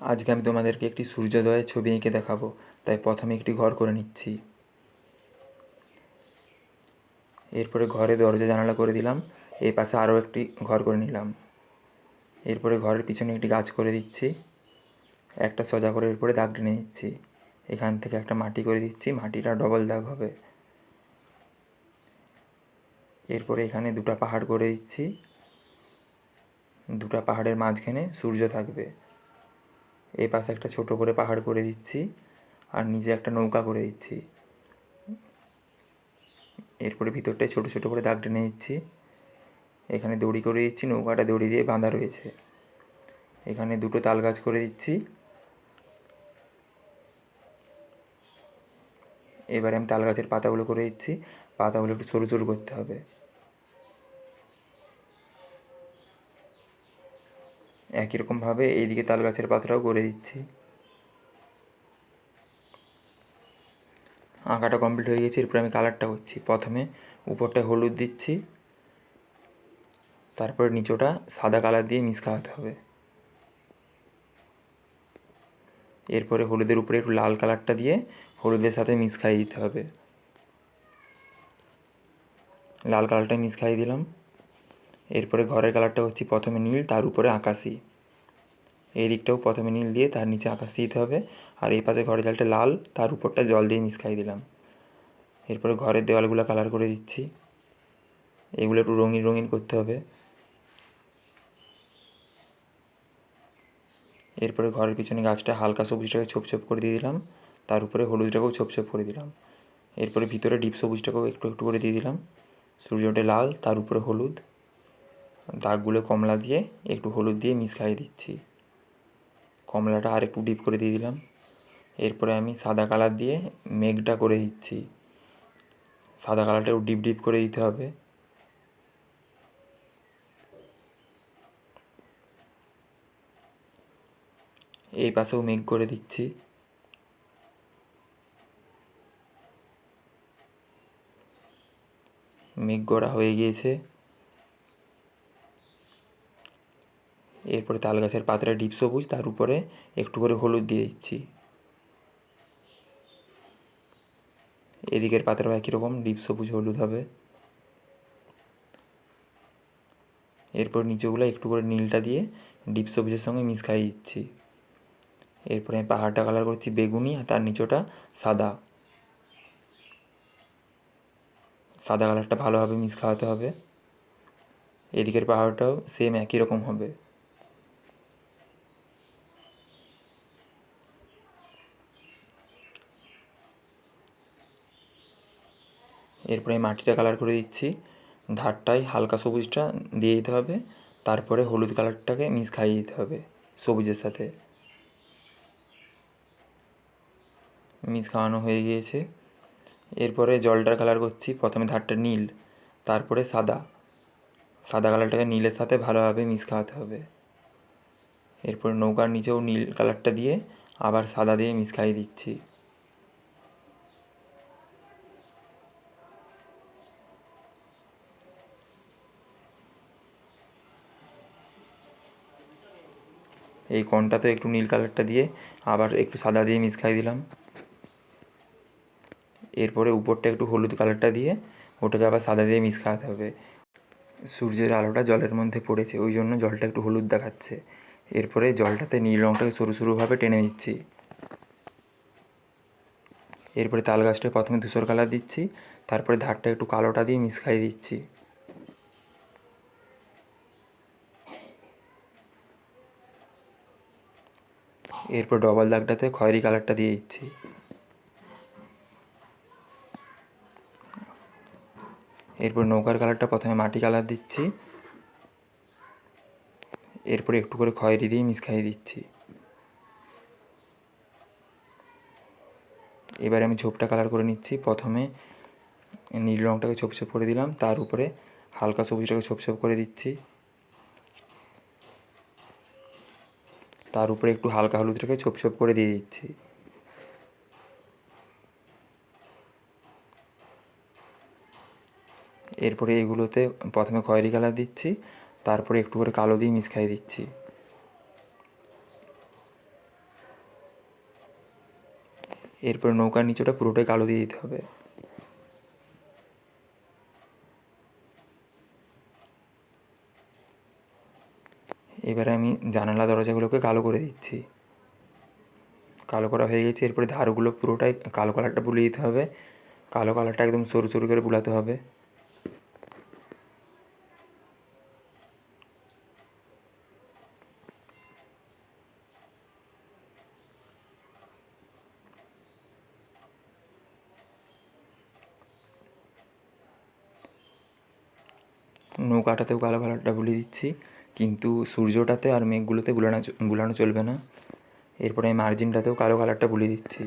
আজকে আমি তোমাদেরকে একটি সূর্যোদয়ের ছবি এঁকে দেখাবো, তাই প্রথমে একটি ঘর করে নিচ্ছি। এরপরে ঘরে দরজা জানালা করে দিলাম। এই পাশে আরও একটি ঘর করে নিলাম। এরপরে ঘরের পিছনে একটি গাছ করে দিচ্ছি। একটা সোজা করে এরপরে দাগ টেনে দিচ্ছি। এখান থেকে একটা মাটি করে দিচ্ছি, মাটিটা ডবল দাগ হবে। এরপরে এখানে দুটো পাহাড় করে দিচ্ছি। দুটো পাহাড়ের মাঝখানে সূর্য থাকবে। এই পাশে একটা ছোট করে পাহাড় করে দিচ্ছি আর নিচে একটা নৌকা করে দিচ্ছি। এরপরে ভিতরটায় ছোট ছোট করে দাগ টেনে দিচ্ছি। এখানে দড়ি করে দিচ্ছি, নৌকাটা দড়ি দিয়ে বাঁধা রয়েছে। এখানে দুটো তাল গাছ করে দিচ্ছি। এবারে আমি তাল গাছের পাতাগুলো করে দিচ্ছি। পাতাগুলো একটু সরু সরু করতে হবে। একই রকমভাবে এইদিকে তাল গাছের পাতাটাও করে দিচ্ছি। আঁকাটা কমপ্লিট হয়ে গেছে। এরপরে আমি কালারটা করছি। প্রথমে উপরটায় হলুদ দিচ্ছি, তারপর নিচটা সাদা কালার দিয়ে মিক্স খাওয়াতে হবে। এরপরে হলুদের উপরে একটু লাল কালারটা দিয়ে হলুদের সাথে মিক্স খাইয়ে দিতে হবে। লাল কালারটা মিক্স খাইয়ে দিলাম। এরপরে ঘরের কালারটা হচ্ছে প্রথমে নীল, তার উপরে আকাশি। এই দিকটাও প্রথমে নীল দিয়ে তার নিচে আকাশ দিতে হবে। আর এই পাশে ঘরের জালটা লাল, তার উপরটা জল দিয়ে মিক্স খাইয়ে দিলাম। এরপরে ঘরের দেওয়ালগুলো কালার করে দিচ্ছি। এগুলো একটু রঙিন রঙিন করতে হবে। এরপরে ঘরের পিছনে গাছটা হালকা সবুজটাকে ছোপ ছোপ করে দিয়ে দিলাম, তার উপরে হলুদটাকেও ছোপ ছোপ করে দিলাম। এরপরে ভিতরে ডিপ সবুজটাকেও একটু একটু করে দিয়ে দিলাম। সূর্যটা লাল, তার উপরে হলুদ, দাগগুলো কমলা দিয়ে একটু হলুদ দিয়ে মিক্স খাইয়ে দিচ্ছি। কমলাটা আর একটু ডিপ করে দিয়ে দিলাম। এরপরে আমি সাদা কালার দিয়ে মেঘটা করে দিচ্ছি। সাদা কালারটা একটু ডিপ ডিপ করে দিতে হবে। এই পাশেও মেঘ করে দিচ্ছি। মেঘ করা হয়ে গিয়েছে। এরপরে তাল গাছের পাতাটা ডিপ সবুজ, তার উপরে একটু করে হলুদ দিয়ে দিচ্ছি। এদিকের পাতাটাও একই রকম ডিপ সবুজ হলুদ হবে। এরপর নিচেগুলো একটু করে নীলটা দিয়ে ডিপ সবুজের সঙ্গে মিক্স খাইয়ে দিচ্ছি। এরপরে আমি পাহাড়টা কালার করছি বেগুনি আর তার নিচটা সাদা। সাদা কালারটা ভালোভাবে মিক্স খাওয়াতে হবে। এদিকের পাহাড়টাও সেম একই রকম হবে। এরপরে মাটিটা কালার করে দিচ্ছি। ধারটায় হালকা সবুজটা দিয়ে দিতে হবে, তারপরে হলুদ কালারটাকে মিক্স খাইয়ে দিতে হবে সবুজের সাথে। মিক্স খাওয়ানো হয়ে গিয়েছে। এরপরে জলটার কালার করছি। প্রথমে ধারটা নীল, তারপরে সাদা। সাদা কালারটাকে নীলের সাথে ভালোভাবে মিক্স খাওয়াতে হবে। এরপরে নৌকার নিচেও নীল কালারটা দিয়ে আবার সাদা দিয়ে মিক্স খাইয়ে দিচ্ছি। এই কোণটাতে একটু নীল কালারটা দিয়ে আবার একটু সাদা দিয়ে মিক্স খাইয়ে দিলাম। এরপরে উপরটা একটু হলুদ কালারটা দিয়ে ওটাকে আবার সাদা দিয়ে মিক্স খাওয়াতে হবে। সূর্যের আলোটা জলের মধ্যে পড়েছে, ওই জন্য জলটা একটু হলুদ দেখাচ্ছে। এরপরে জলটাতে নীল রঙটাকে সরু সরুভাবে টেনে দিচ্ছি। এরপরে তাল গাছটায় প্রথমে ধূসর কালার দিচ্ছি, তারপরে ধারটা একটু কালোটা দিয়ে মিক্স খাইয়ে দিচ্ছি। এরপর ডবল দাগটাতে খয়েরি কালারটা দিয়ে দিচ্ছি। এরপর নৌকার কালারটা প্রথমে মাটি কালার দিচ্ছি, এরপরে একটু করে খয়েরি দিয়ে মিক্স খাইয়ে দিচ্ছি। এবারে আমি ঝোপটা কালার করে নিচ্ছি। প্রথমে নীল রঙটাকে ছোপ ছোপ করে দিলাম, তার উপরে হালকা সবুজটাকে ছোপ ছোপ করে দিচ্ছি, তার উপরে একটু হালকা হলুদটাকে ছোপ ছোপ করে দিয়ে দিচ্ছি। এরপরে এগুলোতে প্রথমে খয়েরি কালার দিচ্ছি, তারপরে একটু করে কালো দিয়ে মিক্স খাইয়ে দিচ্ছি। এরপরে নৌকার নিচটা পুরোটাই কালো দিয়ে দিতে হবে। এবারে আমি জানালা দরজাগুলোকে কালো করে দিচ্ছি। কালো করা হয়ে গেছে। এরপরে ধারগুলো পুরোটাই কালো কালারটা বুলিয়ে দিতে হবে। কালো কালারটা একদম সরু সরু করে বুলাতে হবে। নৌকাটাতেও কালো কালারটা বুলিয়ে দিচ্ছি, কিন্তু সূর্যটাতে আর মেঘগুলোতে বুলানো চলবে না। এরপরে আমি মার্জিনটাতেও কালো কালারটা বুলিয়ে দিচ্ছি।